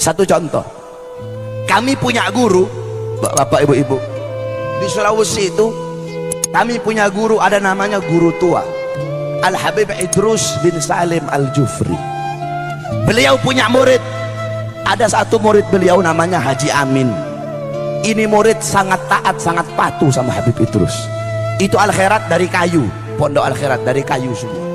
Satu contoh, kami punya guru, bapak ibu-ibu, di Sulawesi itu kami punya guru, ada namanya guru tua Al-Habib Idrus bin Salim Al-Jufri. Beliau punya murid, ada satu murid beliau namanya Haji Amin. Ini murid sangat taat, sangat patuh sama Habib Idrus. Itu Al-Khairat dari kayu, pondok Al-Khairat dari kayu semua.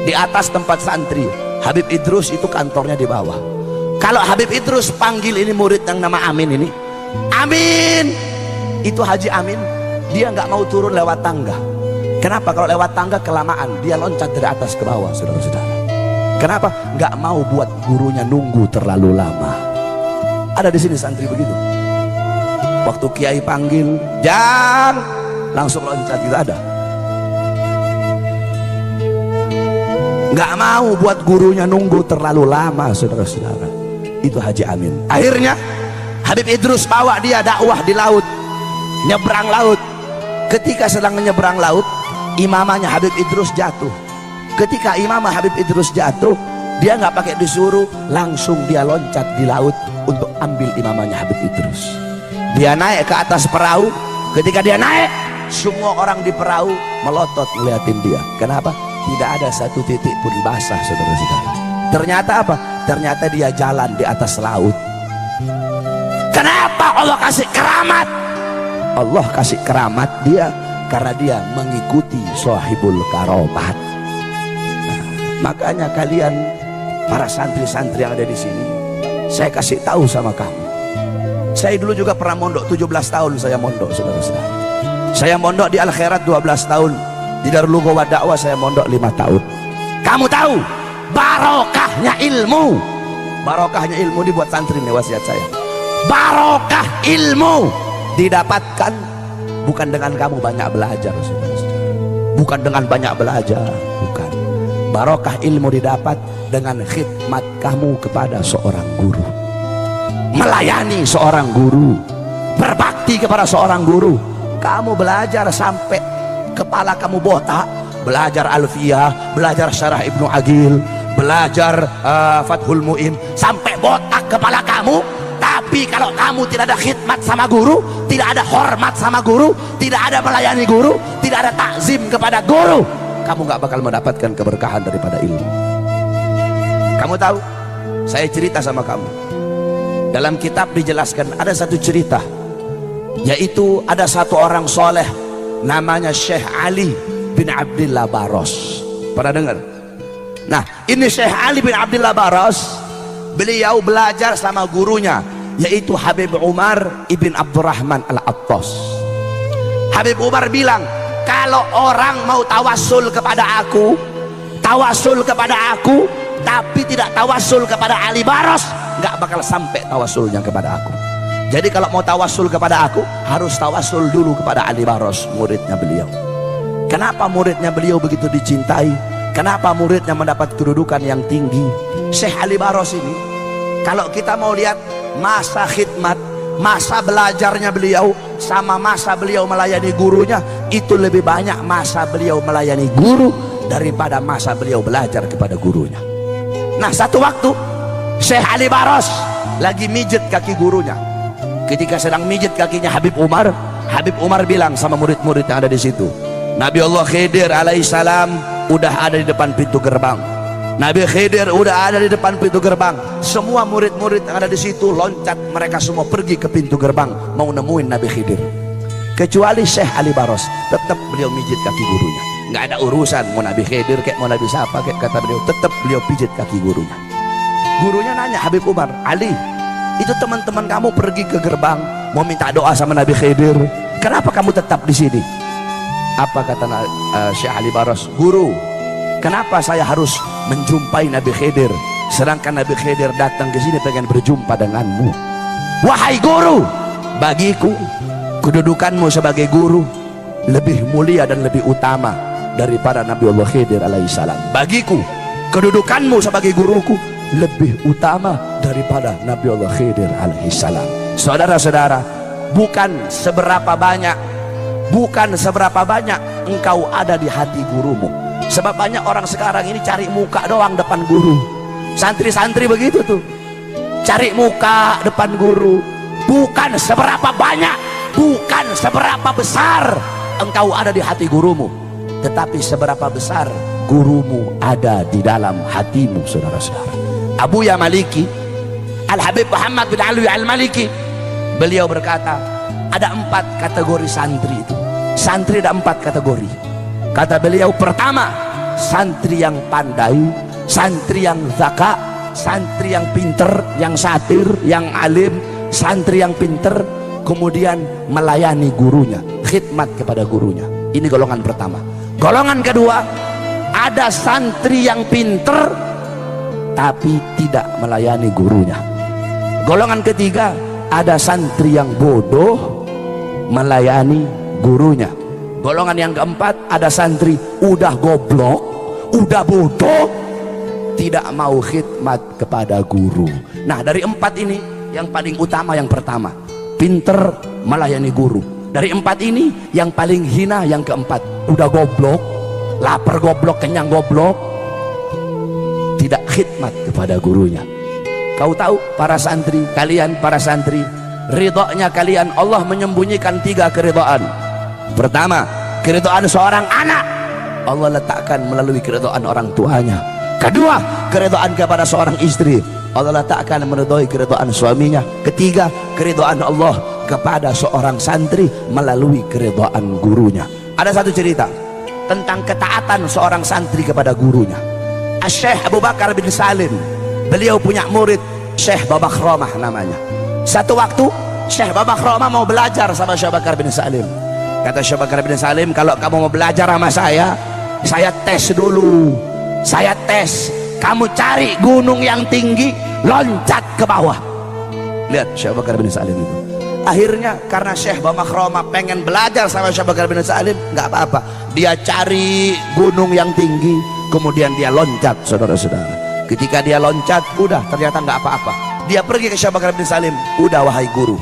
Di atas tempat santri, Habib Idrus itu kantornya di bawah. Kalau Habib Idrus panggil ini murid yang nama Amin ini, Amin, itu Haji Amin, dia nggak mau turun lewat tangga. Kenapa? Kalau lewat tangga kelamaan, dia loncat dari atas ke bawah, saudara-saudara. Kenapa? Nggak mau buat gurunya nunggu terlalu lama. Ada di sini santri begitu. Waktu kiai panggil, Jang, langsung loncat, gitu ada. Nggak mau buat gurunya nunggu terlalu lama, saudara-saudara. Itu Haji Amin. Akhirnya Habib Idrus bawa dia dakwah di laut, nyebrang laut. Ketika sedang menyeberang laut, imamahnya Habib Idrus jatuh. Ketika imamah Habib Idrus jatuh, dia nggak pakai disuruh, langsung dia loncat di laut untuk ambil imamahnya Habib Idrus. Dia naik ke atas perahu. Ketika dia naik, semua orang di perahu melotot ngeliatin dia. Kenapa? Tidak ada satu titik pun basah, saudara-saudara. Ternyata apa? Ternyata dia jalan di atas laut. Kenapa Allah kasih keramat? Allah kasih keramat dia karena dia mengikuti Shahibul Karomat. Nah, makanya kalian para santri-santri yang ada di sini, saya kasih tahu sama kamu. Saya dulu juga pernah mondok, 17 tahun saya mondok, saudara-saudara. Saya mondok di Al-Khairat 12 tahun. Di Darul Lughah Dakwah saya mondok 5 tahun. Kamu tahu barokahnya ilmu? Barokahnya ilmu dibuat santri nih wasiat saya. Barokah ilmu didapatkan bukan dengan kamu banyak belajar, saudara-saudara. Bukan dengan banyak belajar, bukan. Barokah ilmu didapat dengan khidmat kamu kepada seorang guru. Melayani seorang guru, berbakti kepada seorang guru. Kamu belajar sampai kepala kamu botak, belajar Alfiyah, belajar Syarah Ibnu Agil, belajar Fathul Mu'in, sampai botak kepala kamu. Tapi kalau kamu tidak ada khidmat sama guru, tidak ada hormat sama guru, tidak ada melayani guru, tidak ada takzim kepada guru, kamu gak bakal mendapatkan keberkahan daripada ilmu. Kamu tahu, saya cerita sama kamu, dalam kitab dijelaskan ada satu cerita, yaitu ada satu orang soleh namanya Syekh Ali bin Abdillah Baros. Pernah dengar? Nah, ini Syekh Ali bin Abdillah Baros, beliau belajar sama gurunya, yaitu Habib Umar ibn Abdurrahman Al-Attas. Habib Umar bilang, kalau orang mau tawasul kepada aku, tapi tidak tawasul kepada Ali Baros, nggak bakal sampai tawasulnya kepada aku. Jadi kalau mau tawasul kepada aku, harus tawasul dulu kepada Ali Baros, muridnya beliau. Kenapa muridnya beliau begitu dicintai? Kenapa muridnya mendapat kedudukan yang tinggi? Syekh Ali Baros ini, kalau kita mau lihat masa khidmat, masa belajarnya beliau sama masa beliau melayani gurunya, itu lebih banyak masa beliau melayani guru daripada masa beliau belajar kepada gurunya. Nah, satu waktu Syekh Ali Baros lagi mijet kaki gurunya. Ketika sedang mijit kakinya Habib Umar bilang sama murid-murid yang ada di situ, Nabi Allah Khidir alaihissalam udah ada di depan pintu gerbang. Nabi Khidir udah ada di depan pintu gerbang. Semua murid-murid yang ada di situ loncat, mereka semua pergi ke pintu gerbang mau nemuin Nabi Khidir. Kecuali Syekh Ali Baros, tetap beliau mijit kaki gurunya. Nggak ada urusan mau Nabi Khidir kayak mau Nabi siapa kayak, kata beliau, tetap beliau pijit kaki gurunya. Gurunya nanya Habib Umar, Ali, itu teman-teman kamu pergi ke gerbang mau minta doa sama Nabi Khidir, kenapa kamu tetap di sini? Apa kata Syekh Ali Baros? Guru, kenapa saya harus menjumpai Nabi Khidir sedangkan Nabi Khidir datang ke sini pengen berjumpa denganmu? Wahai guru, bagiku kedudukanmu sebagai guru lebih mulia dan lebih utama daripada Nabi Allah Khidir alaihissalam. Bagiku kedudukanmu sebagai guruku lebih utama daripada Nabi Allah Khidir alaihissalam. Saudara-saudara, bukan seberapa banyak engkau ada di hati gurumu. Sebab banyak orang sekarang ini cari muka doang depan guru. Santri-santri begitu tuh, cari muka depan guru, bukan seberapa banyak, bukan seberapa besar engkau ada di hati gurumu, tetapi seberapa besar gurumu ada di dalam hatimu, saudara-saudara. Abu Ya Maliki, Al-Habib Muhammad bin Alwi Al-Maliki, beliau berkata, ada 4 kategori santri itu. Santri ada 4 kategori. Kata beliau, pertama, santri yang pandai, santri yang zaka, santri yang pinter, yang satir, yang alim, santri yang pinter, kemudian melayani gurunya, khidmat kepada gurunya. Ini golongan pertama. Golongan kedua, ada santri yang pinter tapi tidak melayani gurunya. Golongan ketiga, ada santri yang bodoh melayani gurunya. Golongan yang keempat, ada santri udah goblok, udah bodoh, tidak mau khidmat kepada guru. Nah, dari 4 ini yang paling utama yang pertama, pinter melayani guru. Dari 4 ini yang paling hina yang keempat, udah goblok, lapar goblok, kenyang goblok, tidak khidmat kepada gurunya. Kau tahu para santri, kalian para santri, ridhonya kalian, Allah menyembunyikan 3 keridhaan. Pertama, keridhaan seorang anak, Allah letakkan melalui keridhaan orang tuanya. Kedua, keridhaan kepada seorang istri, Allah letakkan meridhoi keridhaan suaminya. Ketiga, keridhaan Allah kepada seorang santri melalui keridhaan gurunya. Ada satu cerita tentang ketaatan seorang santri kepada gurunya. Syekh Abu Bakar bin Salim, beliau punya murid Syekh Babakhromah namanya. Satu waktu Syekh Babakhromah mau belajar sama Syekh Bakar bin Salim. Kata Syekh Bakar bin Salim, kalau kamu mau belajar sama saya tes dulu. Saya tes, kamu cari gunung yang tinggi, loncat ke bawah. Lihat Syekh Bakar bin Salim itu. Akhirnya karena Syekh Babakhromah pengen belajar sama Syekh Bakar bin Salim, nggak apa-apa, dia cari gunung yang tinggi, kemudian dia loncat, saudara-saudara. Ketika dia loncat, udah ternyata nggak apa-apa. Dia pergi ke Syekh Bakar bin Salim, udah wahai guru,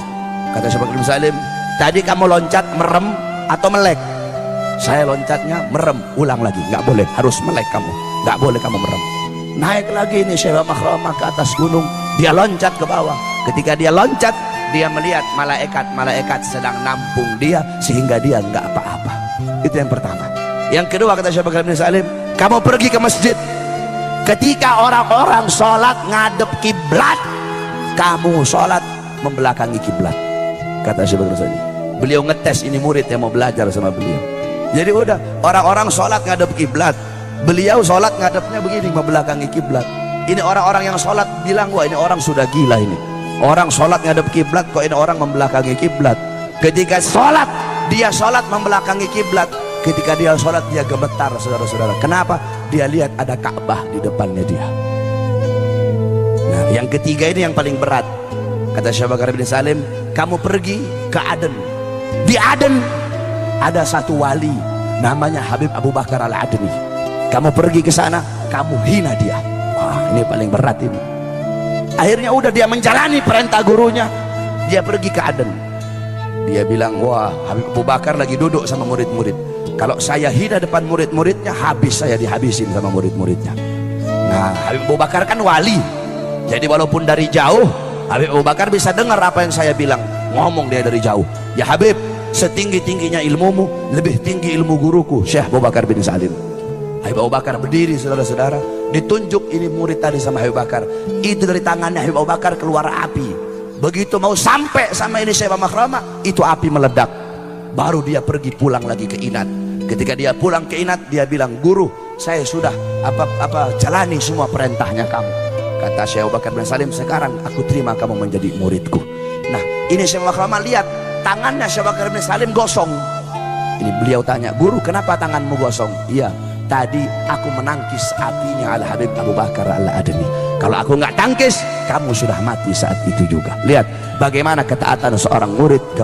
kata Syekh Bakar bin Salim, tadi kamu loncat merem atau melek? Saya loncatnya merem. Ulang lagi, nggak boleh, harus melek kamu, nggak boleh kamu merem. Naik lagi nih Syekh Babakhromah ke atas gunung, dia loncat ke bawah. Ketika dia loncat, dia melihat malaikat sedang nampung dia sehingga dia nggak apa-apa. Itu yang pertama. Yang kedua, kata Syekh Bakar bin Salim, kamu pergi ke masjid, ketika orang-orang sholat ngadep kiblat, kamu sholat membelakangi kiblat. Kata Syekh Bakar bin Salim, beliau ngetes ini murid yang mau belajar sama beliau. Jadi udah, orang-orang sholat ngadep kiblat, beliau sholat ngadepnya begini, membelakangi kiblat. Ini orang-orang yang sholat bilang, wah ini orang sudah gila ini. Orang sholat ngadep kiblat, kok ini orang membelakangi kiblat. Ketika sholat, dia sholat membelakangi kiblat. Ketika dia sholat, dia gemetar, saudara-saudara. Kenapa? Dia lihat ada Ka'bah di depannya dia. Nah, yang ketiga ini yang paling berat. Kata Syekh Bakar bin Salim, kamu pergi ke Aden. Di Aden ada satu wali namanya Habib Abu Bakar Al-Adni. Kamu pergi ke sana, kamu hina dia. Wah, ini paling berat ini. Akhirnya udah dia menjalani perintah gurunya, dia pergi ke Aden. Dia bilang, wah Habib Abu Bakar lagi duduk sama murid-murid, kalau saya hina depan murid-muridnya, habis saya dihabisin sama murid-muridnya. Nah, Habib Abu Bakar kan wali, jadi walaupun dari jauh Habib Abu Bakar bisa dengar apa yang saya bilang. Ngomong dia dari jauh, ya Habib, setinggi-tingginya ilmumu, lebih tinggi ilmu guruku Syekh Abu Bakar bin Salim. Habib Abu Bakar berdiri, saudara-saudara, ditunjuk ini murid tadi sama Habib Bakar. Itu dari tangannya Habib Abu Bakar keluar api. Begitu mau sampai sama ini Syekh Babakhromah, itu api meledak. Baru dia pergi pulang lagi ke Inat. Ketika dia pulang ke Inat, dia bilang, guru, saya sudah jalani semua perintahnya kamu. Kata Syekh Abu Bakar bin Salim, sekarang aku terima kamu menjadi muridku. Nah, ini Syekh Babakhromah lihat tangannya Syekh Bakar bin Salim gosong. Ini beliau tanya, guru, kenapa tanganmu gosong? Iya, tadi aku menangkis apinya Al Habib Abu Bakar Al-Adni. Kalau aku nggak tangkis, kamu sudah mati saat itu juga. Lihat bagaimana ketaatan seorang murid kepada